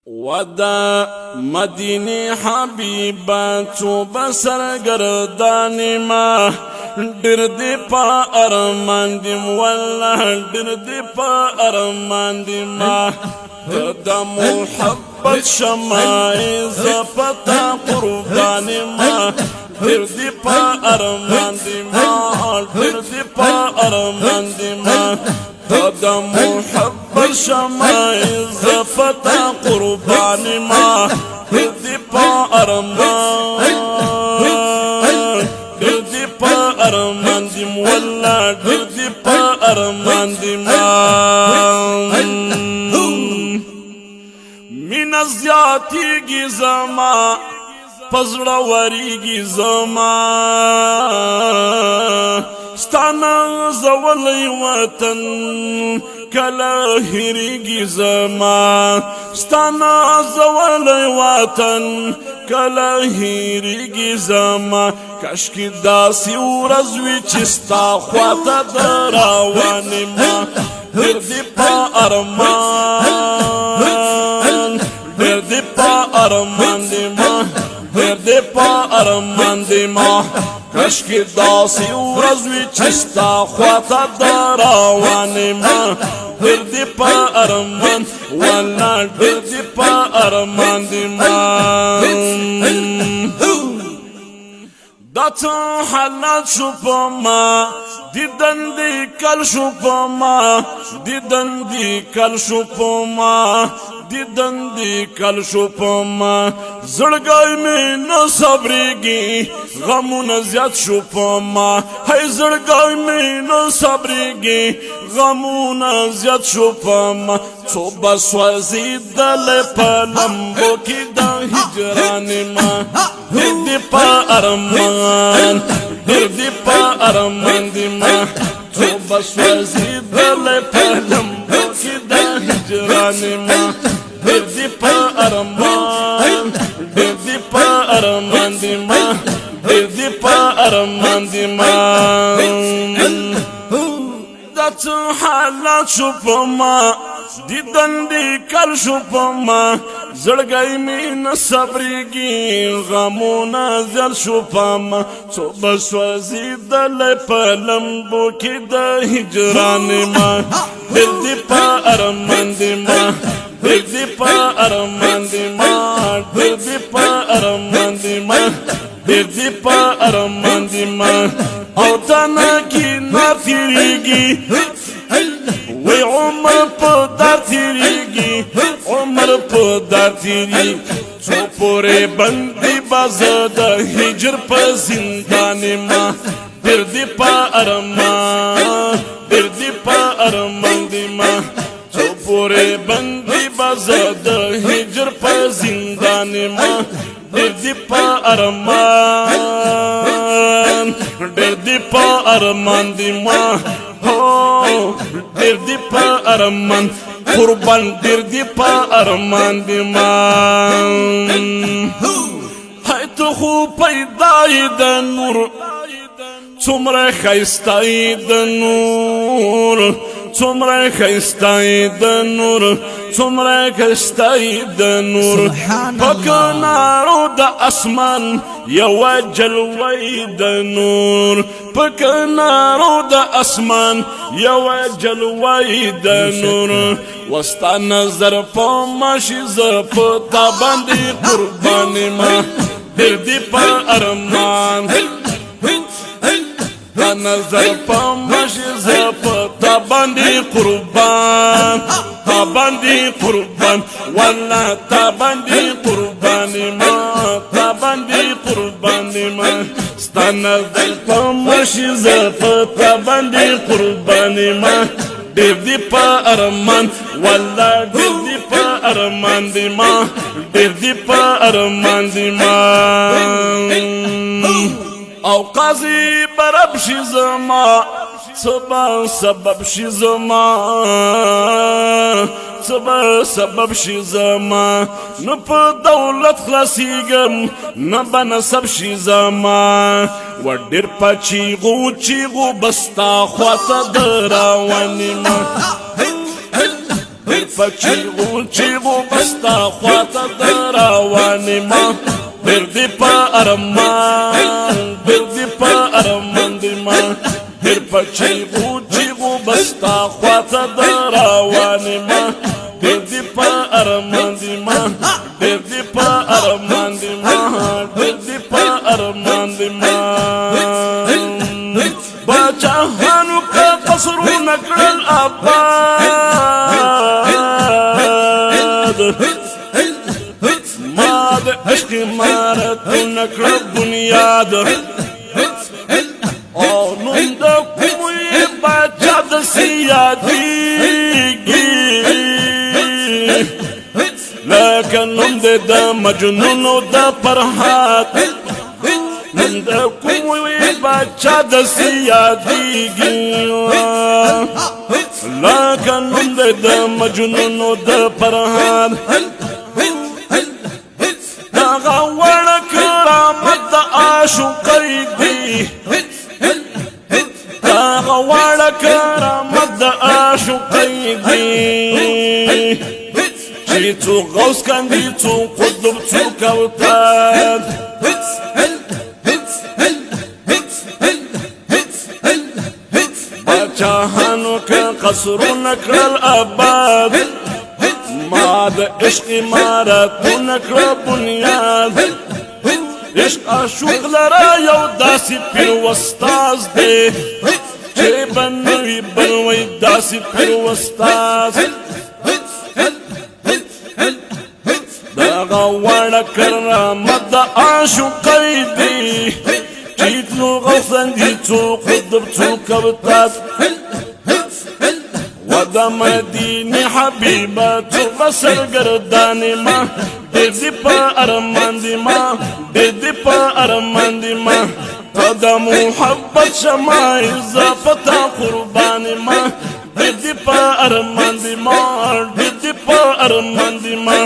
ودا مدینه حبیبا چو بسر گردانی ما ډیر دی پا ارمان دیم والله ډیر دی پا ارمان دیم دا محبت شمائی زفتا قربانی ما ډیر دی پا ارمان دیم ډیر دی پا ارمان دیم دا محبت شمائی زفتا قربانی ما ډیر دی پا ارمان ډیر دی پا ارمان دیم والله ډیر دی پا ارمان دیم مینا زیاتیږي زما پزړه وریږي زما ستانه زولې وطن کله هېرېږي زما ستانه زولې وطن کله هېرېږي زما کاشکې داسې ورځ وي چې ستا خواته د روانې ما ډېر دې په ارمان ډېر دې په ارمان دې ما ډېر دې په ارمان دې ما کاشکې داسې ورځ وي چې ستا خواته د روانې ما ډېر دې په ارمان والله ډېر دې په ارمان دې ما دا څه حالات شو په ما دیدن دې کل شو په ما دیدن دې کل شو په ما دیدن دی کل شو پما زړګای مې نه صبرېږي غمونه زیات شو پما هی زړګای مې نه صبرېږي غمونه زیات شو پما څو به سوځېدلی په لمبو کې د هجرانې ما ډېر دې په ارمان ډېر دې په ارمان دې ما څو به سوځېدلی په لمبو کې د هجرانې ما ډېر دې په ارمان ډېر دې په ارمان دې ما ډېر دې په ارمان دې ما دا څه حالات شو په ما دیدن دې کل شو په ما زړګی مې نه صبرېږي غمونه زیات شو په ما څو به سوځېدلی په لمبو کې د هجرانې ما ډېر دې په ارمان دې ما ډېر دې په ارمان دې ما ډېر دې په ارمان دې ما ډېر دې په ارمان دې ما او تنه کې نه تېرېږي وی عمر په در تېرېږي عمر په در تېرېږي څو پورې بندي به زه د هجر په زندانې ما ډېر دې په ارمان ډېر دې په ارمان دې ما څو پورې بندي به زه د هجر په زندانې ما ډېر دې په ارمان ډېر دې په ارمان دې ما ډېر دې په ارمان قربان ډېر دې په ارمان دې ما هی ته خو پیدا یې د نور څومره ښایسته یې د نور څومره ښایسته یې د نور څومره ښایسته یې د نور په کنارو د اسمان یوه جلوه یې د نور په کنارو د اسمان یوه جلوه یې د نور وستا نظر په ما شي زه په تا باندې قربانې ما ډېر دې په ارمان تا نظر په ما شي زه په تا باندې قربان تا باندې قربان والله تا باندې قربانې ما تا باندې قربانې ما ستا نظر په ما شي زه په تا باندې قربانې ما ډېر دې په ارمان والله ډېر دې په ارمان دې ما ډېر دې په ارمان دې ما او قاضي برب شي زما سبا سبب شي زما سبا سبب شي زما نه په دولت خلاصېږم نه به نسب شي زما و ډېر په چیغو بستا خواته د روانې ما پچیغو چیغو بستا خواتا دراوانی ما بردی پا ارمان بردی پا ارمان دی ما در پچیغو چیغو بستا خواتا دراوانی ما بردی پا ارمان دی ما بردی پا ارمان دی ما بردی پا ارمان دی ما باچاهانو کا قصرو نکرل آباد ما د عشق مارتو نکرل بنیاد او نم دا کوموی باچا د سیادیگی لیکن نم دا مجنونو دا پرحات نم دا کوموی باچا د سیادیگی لیکن نم دا مجنونو دا پرحات داغا وڑا کرامت دا عاشقی دی داغا وڑا کرامت دا عاشقی دی چی تو غوث کندی تو قطب تو کوتاد باچاهانو کا قصرو نکرل آباد ما د عشق امارتو نکړه بنیاد عشق عاشق لرا یو داسې پیر وستاز دی چې بنوي بنوي داسې پیر وستاز دغه واړه کرامت د عاشقۍ دی چې تلو غوثن دي څو قطب څو کوتاد ودا مدینی حبیباتو بسر گردانی ما دیدی پا ارمان دی ما دیدی پا ارمان دی ما تا محبت شما اضافتا قربانی ما دیدی پا ارمان دی ما دیدی پا ارمان دی ما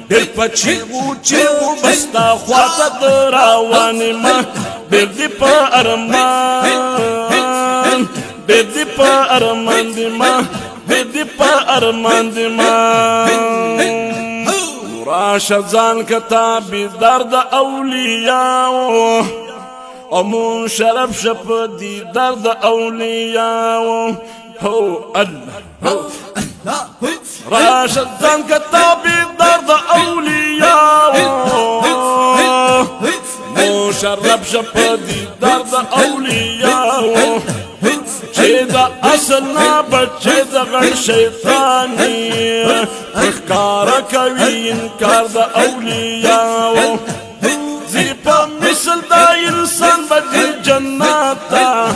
دل پا چیغو چیغو بستا خواتا دراوانی ما دیدی پا ارمان دیدی پا ارمان دی ما دیدی پا ارمان دی ما راشه ځان کتا بیدار د اولیاء امون شرف شپ دیدار د اولیاء هو الله راشه ځان کتا بیدار د اولیاء مون شرف شپ دیدار د اولیاء چه دا اصلنا بچه دا غر شیطانی اخکارا کوي انکار دا اولیاء زیپا مثل دا انسان بدی جناتا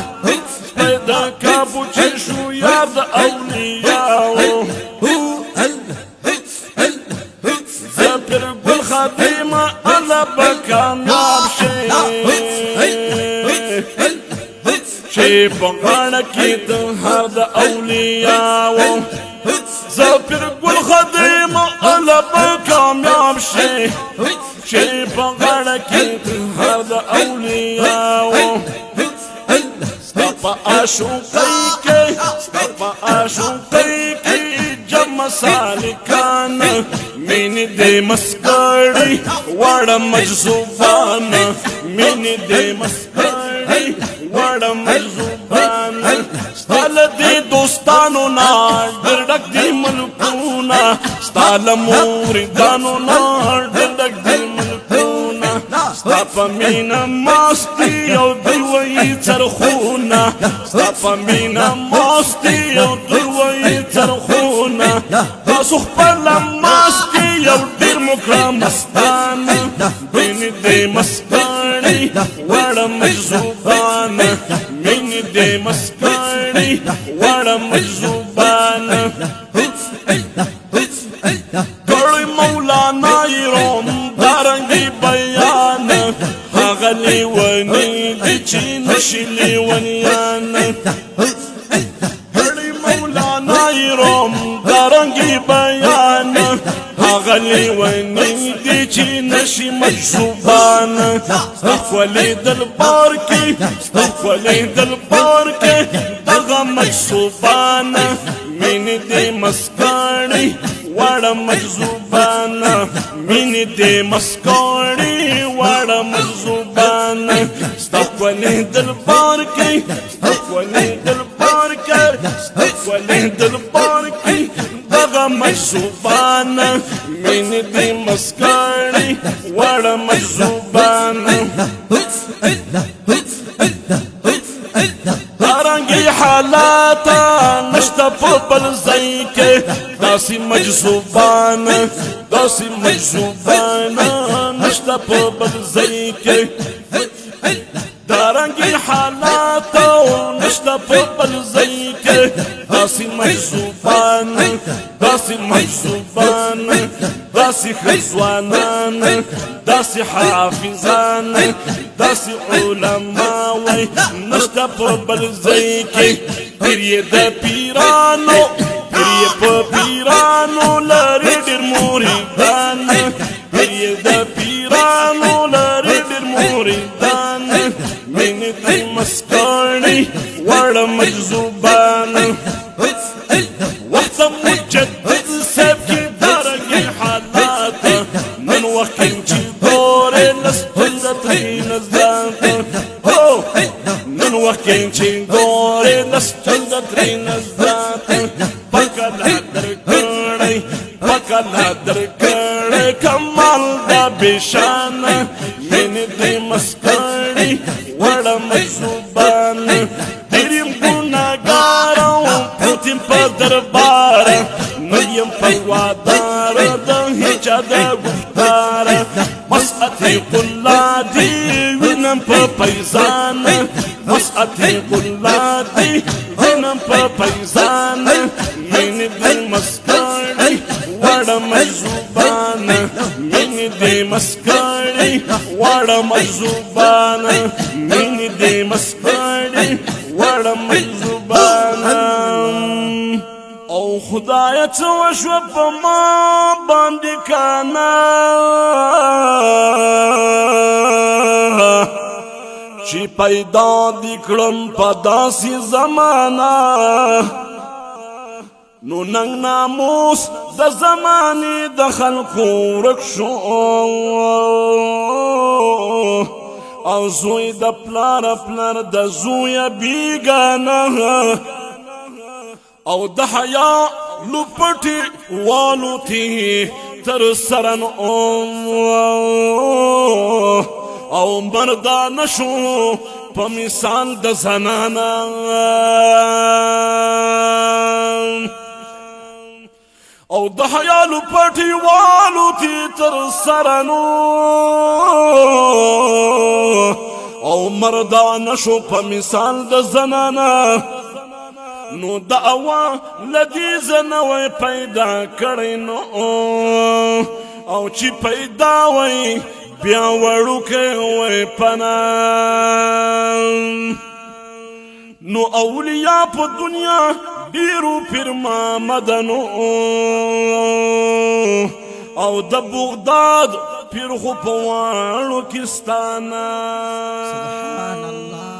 پیدا کابو چشو یار دا اولیاء زپر گل خادیما اللہ بکامیاب شئی چی پغانا کی تنہر دا اولیاء زپر گل خدیم اللہ بکامیاب شئی چی پغانا کی تنہر دا اولیاء ستاپا عاشقی کی جمع سالکان مینی دے مسکڑی وڑا مجذوبان مینی دے مسکڑی وڑا مجذوبان ستال دی دوستانو نا ڈرڈک دی ملکونا ستال موردانو نا ڈرڈک دی ملکونا ستاپا مینا ماستی او دلوئی چرخونا ستاپا مینا ماستی او دلوئی چرخونا تاسو خپل ماستی او ډیر مکړه مستان مینې دې مسکړې وړه مجذوبان مینې دې مسکړې وړه مجذوبان ګړی مولانا روم دارنګي بیان هغه لیونی دي چې نشي لیونیان ګړی مولانا روم دارنګي بیان هغه لیونی دي چې نشي مجذوبان ستخولي دلبار کې ستخولي دلبار کې دغه مجذوبان مینې دې مسکړې واړه مجذوبانه مینې دې مسکړې واړه مجذوبانه ستا ښکلې دلبار کې ستا ښکلې دلبار کې ستا ښکلې دلبار کې دغه مجذوبانه مینې دې مسکړې واړه مجذوبانه دارنګي حالات نشته په بل ځای کې داسې مجذوبانه نشته په بل ځای کې دارنګي حالات نشته په بل ځای کې داسې مجذوبانه داسې ښځوانان داسې حافظان داسې علما وای نشته په بل ځای کې پیر یې د پیرانو پیر یې په پیرانو لري ډېر مریدان پیر یې د پیرانو لري ډېر مریدان مینې دې مسکړې واړه مجذوبان وخت مجدد صاحب کې دارنګي حالات نن وخت چې ګورې لستونزه ترېنه زیاته نن وخت چې ګورې لستونزه ترېنه زیاته پکه لا درکړی کمال دا بېشانه مینې دې مسکړې واړه مجذوبانه ډېر یم ګناهګار او پروت یم په دربار نه یم پروادار د هېچا د ګفتار مسعت قلادي وینم په پیزان مسعت قلادي وینم په پیزان مینې دې مسکړې واړه مجذوبانه مینې دې مسکړې واړه مجذوبانه مینې دې مسکړې واړه مجذوبانه او خدایه څه وشوه په ما باندې کنه چې پیدا دې کړم په داسې زمانه نو ننګ ناموس د زمانې د خلقو ورک شو او زوی د پلار د زویه بیګانه او د حیا لپټې والوتې تر سره نو او مردانه شو په مثال د زنانه او د حیا لپټې والوتې تر سره نو او مردانه شو په مثال د زنانه نو دعوا لدی زنوی پیدا کړی نو او چې پیدا وای بیا وړوکی وای پنا نو اولیاء په دنیا ډیرو پیر مامدنو او د بغداد پیر خو په واړو کستانه سبحان الله